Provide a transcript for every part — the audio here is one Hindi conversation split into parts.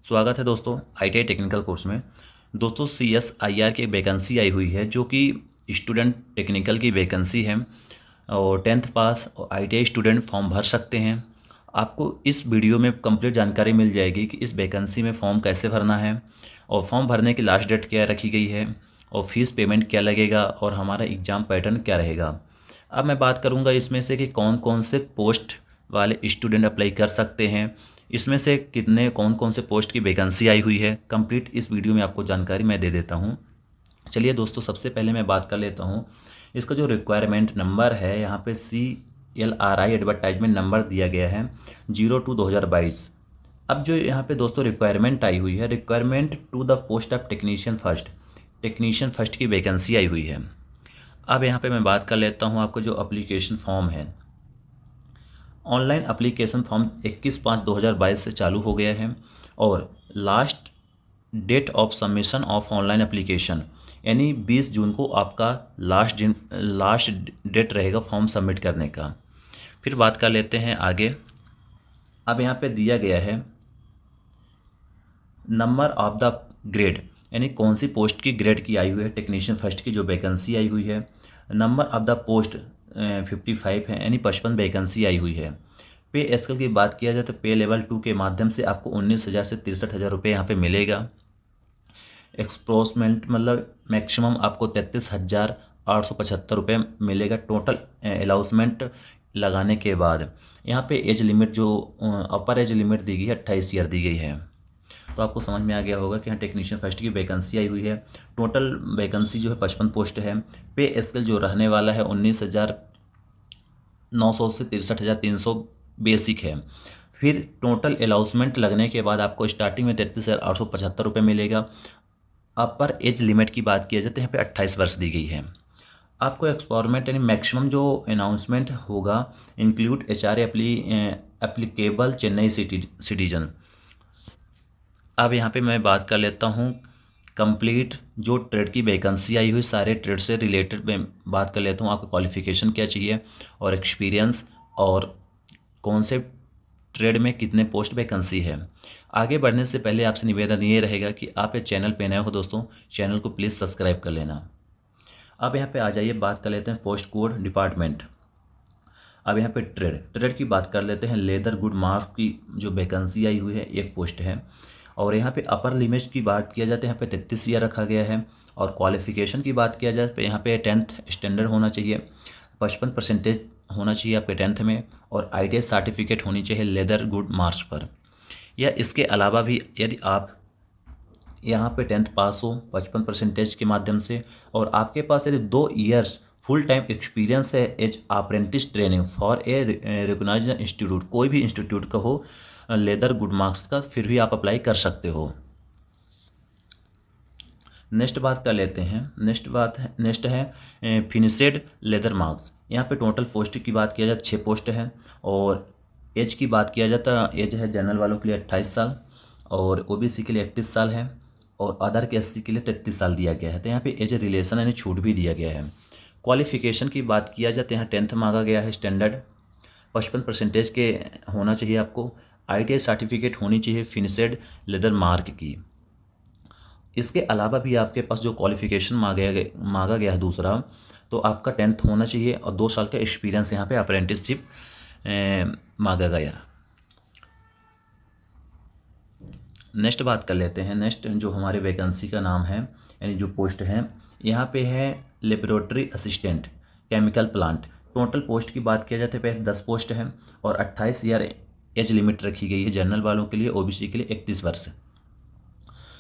स्वागत है दोस्तों ITI टेक्निकल कोर्स में। दोस्तों CSIR की वैकेंसी आई हुई है जो कि स्टूडेंट टेक्निकल की वैकेंसी है और 10th पास और ITI स्टूडेंट फॉर्म भर सकते हैं। आपको इस वीडियो में कंप्लीट जानकारी मिल जाएगी कि इस वैकेंसी में फ़ॉर्म कैसे भरना है और फॉर्म भरने की लास्ट डेट क्या रखी गई है और फीस पेमेंट क्या लगेगा और हमारा एग्ज़ाम पैटर्न क्या रहेगा। अब मैं बात करूंगा इसमें से कि कौन कौन से पोस्ट वाले स्टूडेंट अप्लाई कर सकते हैं, इसमें से कितने कौन कौन से पोस्ट की वैकेंसी आई हुई है, कंप्लीट इस वीडियो में आपको जानकारी मैं दे देता हूं। चलिए दोस्तों, सबसे पहले मैं बात कर लेता हूं इसका जो रिक्वायरमेंट नंबर है। यहाँ पे CLRI एडवर्टाइजमेंट नंबर दिया गया है 02/2022। अब जो यहाँ पे दोस्तों रिक्वायरमेंट आई हुई है, requirement to the post of technician first की वैकेंसी आई हुई है। अब यहाँ पे मैं बात कर लेता हूँ आपको जो एप्लीकेशन फॉर्म है। ऑनलाइन एप्लीकेशन फॉर्म 21/5/2022 से चालू हो गया है और last date of submission of online application यानी 20 जून को आपका लास्ट डेट रहेगा फॉर्म सबमिट करने का। फिर बात कर लेते हैं आगे। अब यहाँ पे दिया गया है नंबर ऑफ द ग्रेड यानी कौन सी पोस्ट की ग्रेड की आई हुई है। टेक्नीशियन फर्स्ट की जो वैकेंसी आई हुई है, नंबर ऑफ द पोस्ट 55 है यानी 55 वैकेंसी आई हुई है। पे स्केल की बात किया जाए तो पे लेवल 2 के माध्यम से आपको 19,000 से 63,000 रुपये यहाँ पे मिलेगा। एक्सप्रोसमेंट मतलब मैक्सिमम आपको 33,875 रुपये मिलेगा टोटल अलाउंसमेंट लगाने के बाद। यहाँ पे एज लिमिट जो अपर एज लिमिट दी गई है 28 ईयर दी गई है। तो आपको समझ में आ गया होगा कि यहाँ टेक्नीशियन फर्स्ट की वैकेंसी आई हुई है। टोटल वैकेंसी जो है 55 पोस्ट है। पे स्केल जो रहने वाला है 19,900 से 63,300 बेसिक है। फिर टोटल अलाउंसमेंट लगने के बाद आपको स्टार्टिंग में 33,875 रुपये मिलेगा। अपर एज लिमिट की बात किया जाए तो यहाँ पे 28 वर्ष दी गई है। आपको एक्सपॉर्मेंट यानी मैक्सिमम जो अनाउंसमेंट होगा include HR applicable Chennai citizen. अब यहाँ पे मैं बात कर लेता हूँ कंप्लीट जो ट्रेड की वैकेंसी आई हुई, सारे ट्रेड से रिलेटेड मैं बात कर लेता हूँ। आपका क्वालिफ़िकेशन क्या चाहिए और एक्सपीरियंस और कौन से ट्रेड में कितने पोस्ट वैकेंसी है। आगे बढ़ने से पहले आपसे निवेदन ये रहेगा कि आप ये चैनल पे नए हो दोस्तों, चैनल को प्लीज़ सब्सक्राइब कर लेना। अब यहाँ पे आ जाइए, बात कर लेते हैं पोस्ट कोड डिपार्टमेंट। अब यहाँ पे ट्रेड की बात कर लेते हैं। लेदर गुड मार्क की जो वैकेंसी आई हुई है एक पोस्ट है और यहाँ पे अपर लिमिट की बात किया जाए तो यहाँ पे 33 ईयर रखा गया है। और क्वालिफ़िकेशन की बात किया जाए तो यहाँ पे 10th स्टैंडर्ड होना चाहिए, 55% होना चाहिए आपके 10th में और ITI सर्टिफिकेट होनी चाहिए लेदर गुड मार्क्स पर। या इसके अलावा भी यदि आप यहाँ पे 10th पास हो 55% के माध्यम से और आपके पास यदि 2 ईयर्स फुल टाइम एक्सपीरियंस है as apprentice training for a recognised institute, कोई भी इंस्टीट्यूट का हो लेदर गुड मार्क्स का, फिर भी आप अप्लाई कर सकते हो। नेक्स्ट बात कर लेते हैं। नेक्स्ट है फिनिशेड लेदर मार्क्स। यहाँ पे टोटल पोस्ट की बात किया जाए 6 पोस्ट है और एज की बात किया जाता है, एज है जनरल वालों के लिए 28 साल और OBC के लिए 31 साल है और अदर के SC के लिए 33 साल दिया गया है। तो यहाँ पे एज रिलेशन यानी छूट भी दिया गया है। क्वालिफ़िकेशन की बात किया जाए तो यहाँ 10th मांगा गया है स्टैंडर्ड, 55% के होना चाहिए आपको, ITI सर्टिफिकेट होनी चाहिए फिनिशेड लेदर मार्क की। इसके अलावा भी आपके पास जो क्वालिफ़िकेशन मांगा गया है दूसरा, तो आपका 10th होना चाहिए और 2 साल का एक्सपीरियंस यहाँ पे अप्रेंटिसशिप मांगा गया। नेक्स्ट बात कर लेते हैं। नेक्स्ट जो हमारे वैकेंसी का नाम है यानी जो पोस्ट है, यहाँ पे है laboratory assistant chemical plant. Total post की बात किया जाए तो 10 पोस्ट है और 28 ईयर एज लिमिट रखी गई है जनरल वालों के लिए, OBC के लिए 31 वर्ष।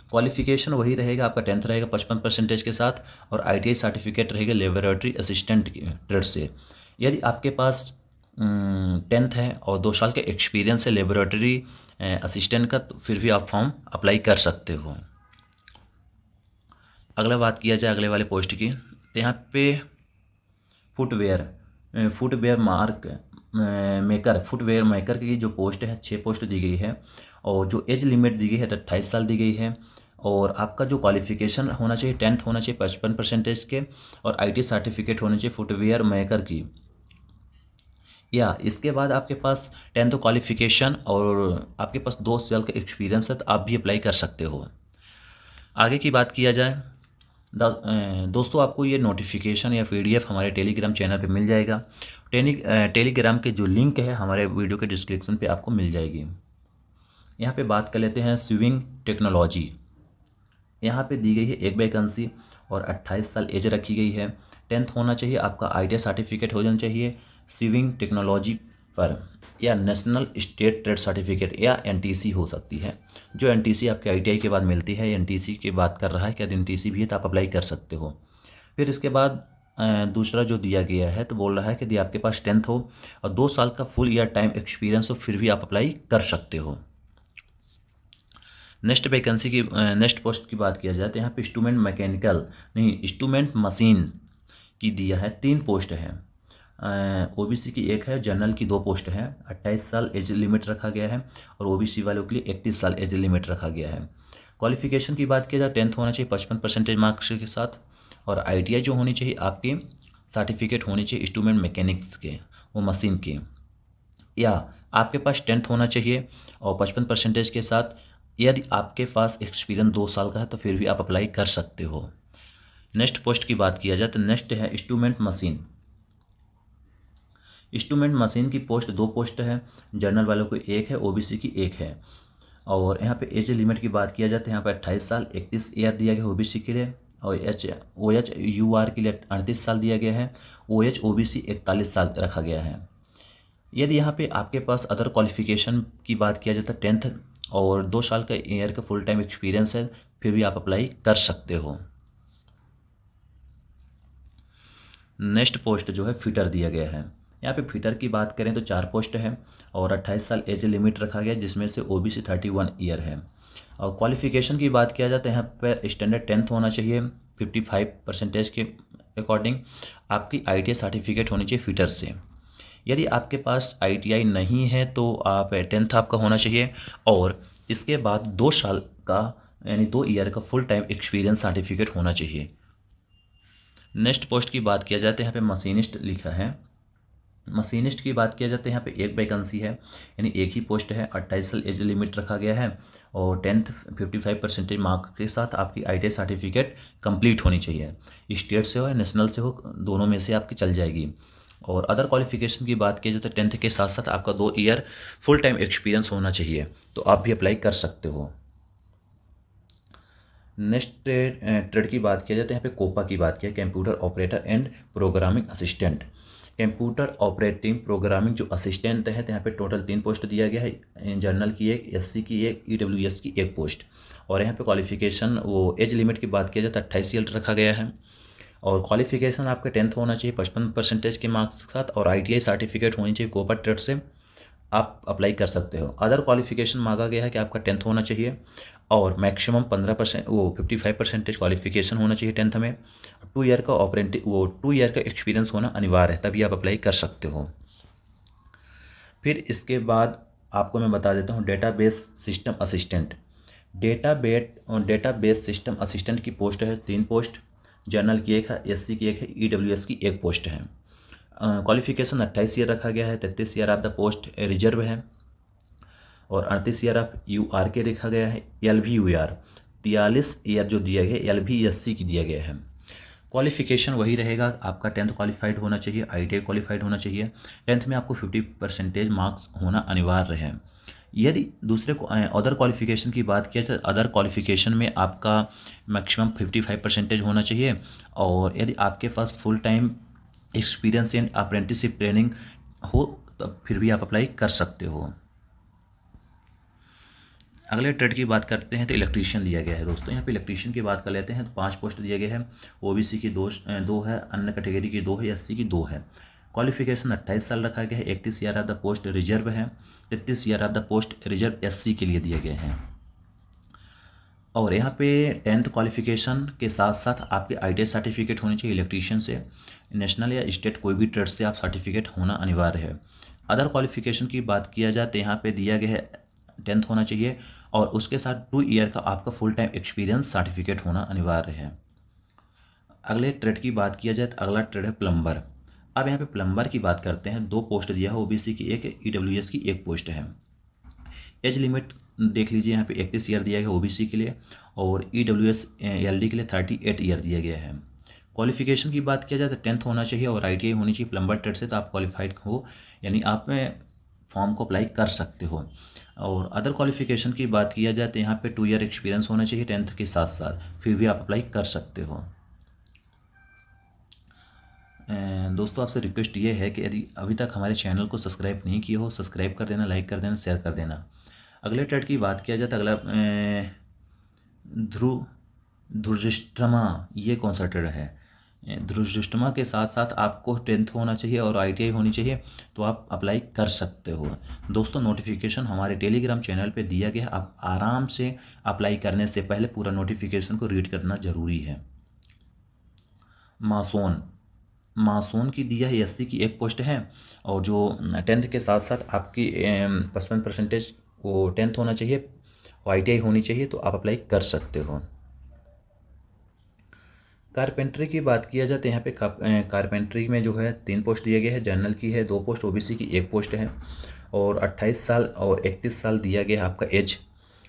क्वालिफ़िकेशन वही रहेगा, आपका 10th रहेगा 55% के साथ और ITI सर्टिफिकेट रहेगा लेबोरेटरी असिस्टेंट ट्रेड से। यदि आपके पास 10th है और 2 साल का एक्सपीरियंस है लेबोरेटरी असिस्टेंट का, तो फिर भी आप फॉर्म अप्लाई कर सकते हो। अगला बात किया जाए अगले वाले पोस्ट की, तो यहाँ पे फुटवेयर मेकर की जो पोस्ट है 6 पोस्ट दी गई है और जो एज लिमिट दी गई है 28 साल दी गई है। और आपका जो क्वालिफ़िकेशन होना चाहिए 10th होना चाहिए 55% के और ITI सर्टिफिकेट होना चाहिए फुटवेयर मेकर की। या इसके बाद आपके पास 10th क्वालिफिकेशन और आपके पास 2 साल का एक्सपीरियंस है तो आप भी अप्लाई कर सकते हो। आगे की बात किया जाए दोस्तों, आपको ये नोटिफिकेशन या पीडीएफ हमारे टेलीग्राम चैनल पे मिल जाएगा। टेलीग्राम के जो लिंक है हमारे वीडियो के डिस्क्रिप्शन पे आपको मिल जाएगी। यहाँ पे बात कर लेते हैं स्विमिंग टेक्नोलॉजी। यहाँ पे दी गई है एक वैकेंसी और 28 साल एज रखी गई है। 10th होना चाहिए, आपका आईटीआई सर्टिफिकेट हो जाना चाहिए स्विमिंग टेक्नोलॉजी पर, या नेशनल स्टेट ट्रेड सर्टिफिकेट या एनटीसी हो सकती है। जो एनटीसी आपके आईटीआई के बाद मिलती है, एनटीसी की बात कर रहा है, क्या एनटीसी भी है तो आप अप्लाई कर सकते हो। फिर इसके बाद दूसरा जो दिया गया है तो बोल रहा है कि यदि आपके पास 10th हो और 2 साल का फुल ईयर टाइम एक्सपीरियंस हो फिर भी आप अप्लाई कर सकते हो। नेक्स्ट वैकेंसी की नेक्स्ट पोस्ट की बात किया जाए तो यहाँ पे इंस्ट्रूमेंट मैकेनिकल नहीं इंस्ट्रूमेंट मशीन की दिया है 3 पोस्ट है। ओबीसी की 1 है, जनरल की 2 पोस्ट है। 28 साल एज लिमिट रखा गया है और ओबीसी वालों के लिए 31 साल एज लिमिट रखा गया है। क्वालिफिकेशन की बात किया जाए 10th होना चाहिए 55% मार्क्स के साथ, और आईटीआई जो होनी चाहिए आपकी सर्टिफिकेट होनी चाहिए इंस्ट्रूमेंट मैकेनिक्स के, वो मशीन के, या आपके पास 10th होना चाहिए और 55% के साथ। यदि आपके पास एक्सपीरियंस 2 साल का है तो फिर भी आप अप्लाई कर सकते हो। नेक्स्ट पोस्ट की बात किया जाए तो नेक्स्ट है इंस्ट्रूमेंट मशीन। इंस्ट्रूमेंट मशीन की पोस्ट 2 पोस्ट है, जनरल वालों को 1 है, ओबीसी की 1 है। और यहाँ पे एज लिमिट की बात किया जाए तो यहाँ पे 28 साल 31 ईयर दिया गया ओबीसी के लिए, और OH UR के लिए 38 साल दिया गया है। OH OBC 41 साल रखा गया है। यदि यहाँ पे आपके पास अदर क्वालिफिकेशन की बात किया जाए तो 10th और 2 साल का ईयर का फुल टाइम एक्सपीरियंस है फिर भी आप अप्लाई कर सकते हो। नेक्स्ट पोस्ट जो है फिटर दिया गया है। यहाँ पे फिटर की बात करें तो 4 पोस्ट है और 28 साल एज लिमिट रखा गया, जिसमें से ओबीसी 31 ईयर है। और क्वालिफिकेशन की बात किया जाए तो यहाँ पर स्टैंडर्ड 10th होना चाहिए 55% के अकॉर्डिंग। आपकी आईटीआई सर्टिफिकेट होनी चाहिए फिटर से। यदि आपके पास आईटीआई नहीं है तो आप 10th आपका होना चाहिए और इसके बाद 2 साल का यानी 2 ईयर का फुल टाइम एक्सपीरियंस सर्टिफिकेट होना चाहिए। नेक्स्ट पोस्ट की बात किया जाए तो यहाँ पे मशीनिस्ट लिखा है। मशीनिस्ट की बात किया जाए तो यहाँ पे 1 वैकेंसी है, यानी 1 ही पोस्ट है। 28 साल एज लिमिट रखा गया है और 10th 55% मार्क के साथ आपकी आईटीआई सर्टिफिकेट कंप्लीट होनी चाहिए। स्टेट से हो या नेशनल से हो, दोनों में से आपकी चल जाएगी। और अदर क्वालिफिकेशन की बात की जाए तो 10th के साथ साथ आपका 2 ईयर फुल टाइम एक्सपीरियंस होना चाहिए, तो आप भी अप्लाई कर सकते हो। नेक्स्ट ट्रेड की बात किया जाए तो यहाँ पे कोपा की बात किया, computer operator and programming assistant. Computer operating programming जो असिस्टेंट है तो यहाँ पे टोटल 3 पोस्ट दिया गया है, जनरल की 1, एससी की 1, ईडब्ल्यूएस की 1 पोस्ट। और यहाँ पे क्वालिफिकेशन वो एज लिमिट की बात किया जाए तो 28 ईयर रखा गया है। और क्वालिफिकेशन आपका 10th होना चाहिए 55% के मार्क्स के साथ, और आईटीआई सर्टिफिकेट होनी चाहिए कोपा ट्रेड से, आप अप्लाई कर सकते हो। अदर क्वालिफिकेशन मांगा गया है कि आपका 10th होना चाहिए और मैक्सिमम 15% वो 55% क्वालिफिकेशन होना चाहिए 10th में। 2 ईयर का 2 ईयर का एक्सपीरियंस होना अनिवार्य है, तभी आप अप्लाई कर सकते हो। फिर इसके बाद आपको मैं बता देता हूँ database system assistant. Database system assistant की पोस्ट है 3 पोस्ट, जनरल की 1 है, एससी की 1 है, ईडब्ल्यूएस की 1 पोस्ट है। क्वालिफिकेशन 28 ईयर रखा गया है। 33 year of the post reserve है और 38 ईयर ऑफ यूआर के रखा गया है। एलवी यूआर 43 ईयर जो दिया गया है एलवी की दिया गया है। क्वालिफिकेशन वही रहेगा, आपका 10th क्वालिफाइड होना चाहिए, आईटीआई क्वालिफाइड होना चाहिए। 10th में आपको 50% मार्क्स होना अनिवार्य है। यदि दूसरे को अदर क्वालिफिकेशन की बात किया तो अदर क्वालिफिकेशन में आपका मैक्सिमम 55% होना चाहिए, और यदि आपके पास full time experience and apprenticeship training हो तब फिर भी आप अप्लाई कर सकते हो। अगले ट्रेड की बात करते हैं तो इलेक्ट्रीशियन दिया गया है दोस्तों। यहाँ पे इलेक्ट्रीशियन की बात कर लेते हैं तो 5 पोस्ट दिया गया है। ओबीसी की 2 है, अन्य कैटेगरी की 2 है, एससी की 2 है। क्वालिफिकेशन 28 साल रखा गया है। 31 year of the post reserve है। 33 year of the post reserve SC के लिए दिया गया है। और यहाँ पे 10th क्वालिफिकेशन के साथ साथ आपके आईटीआई सर्टिफिकेट होनी चाहिए इलेक्ट्रीशियन से। नेशनल या स्टेट कोई भी ट्रेड से आप सर्टिफिकेट होना अनिवार्य है। अदर क्वालिफिकेशन की बात किया जाए तो यहाँ पे दिया गया है 10th होना चाहिए और उसके साथ 2 ईयर का आपका फुल टाइम एक्सपीरियंस सर्टिफिकेट होना अनिवार्य है। अगले ट्रेड की बात किया जाए तो अगला ट्रेड है प्लम्बर। अब यहाँ पे प्लम्बर की बात करते हैं। 2 पोस्ट दिया है, ओबीसी की एक, ईडब्ल्यूएस की एक पोस्ट है। एज लिमिट देख लीजिए, यहाँ पे 31 ईयर दिया गया ओबीसी के लिए, और ईडब्ल्यूएस एलडी के लिए 38 ईयर दिया गया है। क्वालिफिकेशन की बात किया जाए तो 10th होना चाहिए और आईटीआई होनी चाहिए प्लम्बर ट्रेड से, तो आप क्वालिफाइड हो, यानी आप फॉर्म को अप्लाई कर सकते हो। और अदर क्वालिफिकेशन की बात किया जाए तो यहाँ पे 2 ईयर एक्सपीरियंस होना चाहिए 10th के साथ साथ, फिर भी आप अप्लाई कर सकते हो। दोस्तों आपसे रिक्वेस्ट ये है कि यदि अभी तक हमारे चैनल को सब्सक्राइब नहीं किए हो, सब्सक्राइब कर देना, लाइक कर देना, शेयर कर देना। अगले ट्रेड की बात किया जाए तो अगला ध्रुजिष्टमा, ये कौन सा ट्रेड है? ध्रुजिष्टमा के साथ साथ आपको 10th होना चाहिए और आईटीआई होनी चाहिए, तो आप अप्लाई कर सकते हो। दोस्तों नोटिफिकेशन हमारे टेलीग्राम चैनल पे दिया गया है, आप आराम से अप्लाई करने से पहले पूरा नोटिफिकेशन को रीड करना ज़रूरी है। मासून की दिया है, एससी की एक पोस्ट है, और जो 10th के साथ साथ आपकी 55% वो 10th होना चाहिए और आईटीआई होनी चाहिए, तो आप अप्लाई कर सकते हो। कारपेंट्री की बात किया जाए तो यहाँ पे कारपेंट्री में जो है 3 पोस्ट दिए गए हैं, जनरल की है 2 पोस्ट, ओबीसी की 1 पोस्ट है, और 28 साल और 31 साल दिया गया है आपका एज।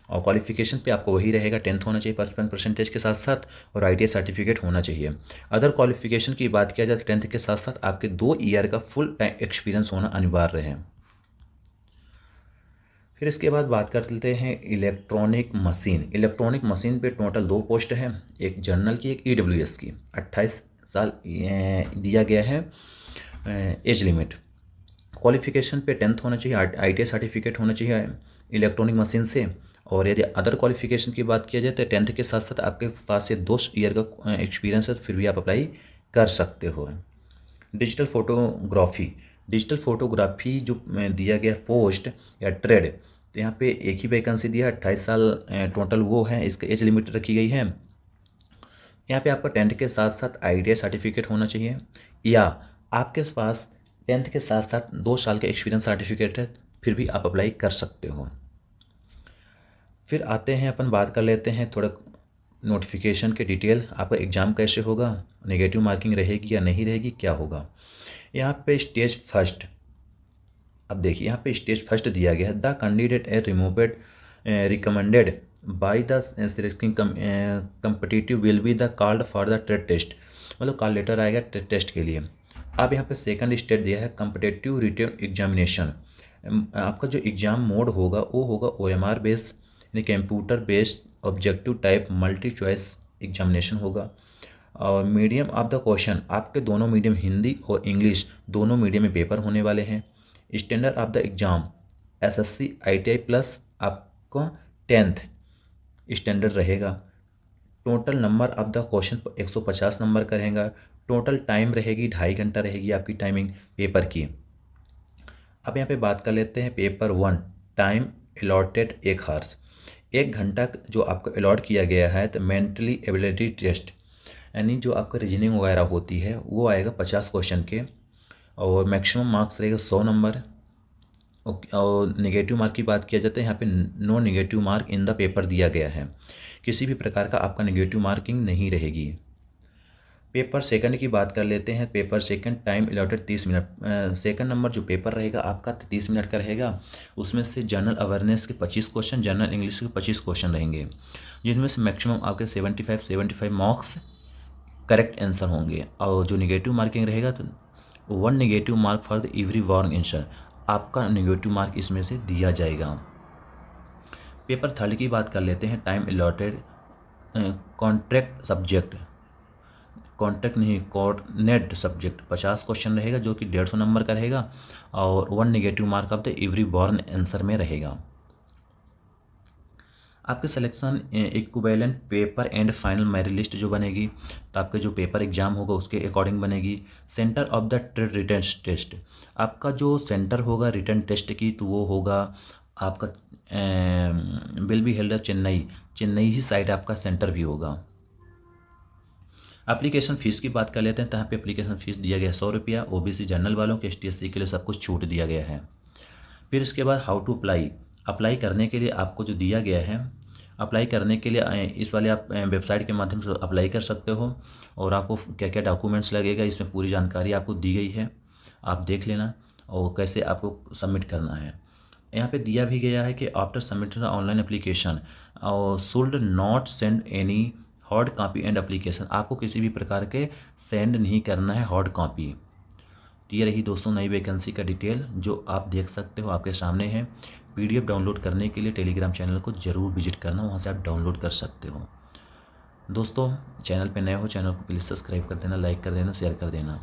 और क्वालिफिकेशन पे आपको वही रहेगा, 10th होना चाहिए 55% के साथ साथ, और आईटीआई सर्टिफिकेट होना चाहिए। अदर क्वालिफिकेशन की बात किया जाए तो 10th के साथ साथ आपके 2 ईयर का फुल टाइम एक्सपीरियंस होना अनिवार्य है। फिर इसके बाद बात कर लेते हैं इलेक्ट्रॉनिक मशीन पे टोटल 2 पोस्ट है, एक जनरल की एक ईडब्ल्यूएस की। 28 साल दिया गया है एज लिमिट। क्वालिफिकेशन पे 10th होना चाहिए, आईटीआई सर्टिफिकेट होना चाहिए इलेक्ट्रॉनिक मशीन से। और यदि अदर क्वालिफिकेशन की बात किया जाए तो 10th के साथ साथ आपके पास ये 2 ईयर का एक्सपीरियंस है, तो फिर भी आप अप्लाई कर सकते हो। डिजिटल फोटोग्राफी जो दिया गया पोस्ट या ट्रेड, तो यहाँ पे एक ही वैकेंसी दिया है, 28 साल टोटल वो है, इसका एज लिमिट रखी गई है। यहाँ पे आपका 10th के साथ साथ आईटीआई सर्टिफिकेट होना चाहिए, या आपके पास 10th के साथ साथ 2 साल का एक्सपीरियंस सर्टिफिकेट है, फिर भी आप अप्लाई कर सकते हो। फिर आते हैं, अपन बात कर लेते हैं थोड़ा नोटिफिकेशन के डिटेल, आपका एग्ज़ाम कैसे होगा, नेगेटिव मार्किंग रहेगी या नहीं रहेगी, क्या होगा। यहाँ पे स्टेज फर्स्ट, अब देखिए यहाँ पे स्टेज फर्स्ट दिया गया है, the candidate a removed recommended by the selecting competitive will be the called for the trade test, मतलब कॉल लेटर आएगा टेस्ट के लिए। अब यहाँ पे सेकंड स्टेज दिया है कम्पिटिटिव रिटन एग्जामिनेशन, आपका जो एग्ज़ाम मोड होगा वो होगा ओएमआर बेस्ड, यानी computer based objective type multi choice examination होगा। और मीडियम ऑफ द क्वेश्चन, आपके दोनों मीडियम हिंदी और इंग्लिश दोनों मीडियम में पेपर होने वाले हैं। Standard of the exam SSC ITI plus आपका 10th स्टैंडर्ड रहेगा। Total number of the question 150 number का रहेगा। टोटल टाइम रहेगी 2.5 घंटा रहेगी आपकी टाइमिंग पेपर की। अब यहाँ पे बात कर लेते हैं पेपर 1, टाइम अलॉटेड 1 आवर्स, 1 घंटा जो आपको अलॉट किया गया है। तो मेंटली एबिलिटी टेस्ट, यानी जो आपका रीजनिंग वगैरह होती है वो आएगा 50 क्वेश्चन के, और मैक्सिमम मार्क्स रहेगा 100 नंबर। और नेगेटिव मार्क की बात किया जाता है, यहाँ पे no negative mark in the paper दिया गया है, किसी भी प्रकार का आपका नेगेटिव मार्किंग नहीं रहेगी। पेपर सेकंड की बात कर लेते हैं, paper second time allotted 30 minute. Second number जो पेपर रहेगा आपका 30 मिनट का रहेगा, उसमें से जनरल अवेयरनेस के 25 क्वेश्चन, जनरल इंग्लिश के 25 क्वेश्चन रहेंगे, जिनमें से मैक्सिमम आपके 75 मार्क्स करेक्ट आंसर होंगे। और जो नेगेटिव मार्किंग रहेगा तो 1 negative mark for the every wrong answer, आपका नेगेटिव मार्क इसमें से दिया जाएगा। पेपर थर्ड की बात कर लेते हैं, time allotted contract subject, contract नहीं कोऑर्डिनेट सब्जेक्ट 50 क्वेश्चन रहेगा, जो कि 150 नंबर का रहेगा, और 1 negative mark of the every born answer में रहेगा। आपके selection equivalent paper and final merit list जो बनेगी, तो आपके जो पेपर एग्जाम होगा उसके अकॉर्डिंग बनेगी। Centre of the trade written test, आपका जो सेंटर होगा रिटन टेस्ट की, तो वो होगा आपका will be held Chennai he side आपका सेंटर भी होगा। एप्लीकेशन फ़ीस की बात कर लेते हैं, तो यहाँ पे एप्लीकेशन फ़ीस दिया गया 100 रुपया, ओबीसी जनरल वालों के, एसटी/एससी के लिए सब कुछ छूट दिया गया है। फिर इसके बाद हाउ टू अप्लाई करने के लिए आपको जो दिया गया है, अप्लाई करने के लिए इस वाले आप वेबसाइट के माध्यम से अप्लाई कर सकते हो, और आपको क्या क्या डॉक्यूमेंट्स लगेगा इसमें पूरी जानकारी आपको दी गई है। आप देख लेना और कैसे आपको सबमिट करना है। यहाँ पे दिया भी गया है कि after submit the online application और should not send any hard copy and application, आपको किसी भी प्रकार के सेंड नहीं करना है हार्ड कॉपी। तो ये रही दोस्तों नई वैकेंसी का डिटेल जो आप देख सकते हो, आपके सामने है। पीडीएफ डाउनलोड करने के लिए टेलीग्राम चैनल को ज़रूर विजिट करना, वहाँ से आप डाउनलोड कर सकते हो। दोस्तों चैनल पे नए हो, चैनल को प्लीज़ सब्सक्राइब कर देना, लाइक कर देना, शेयर कर देना।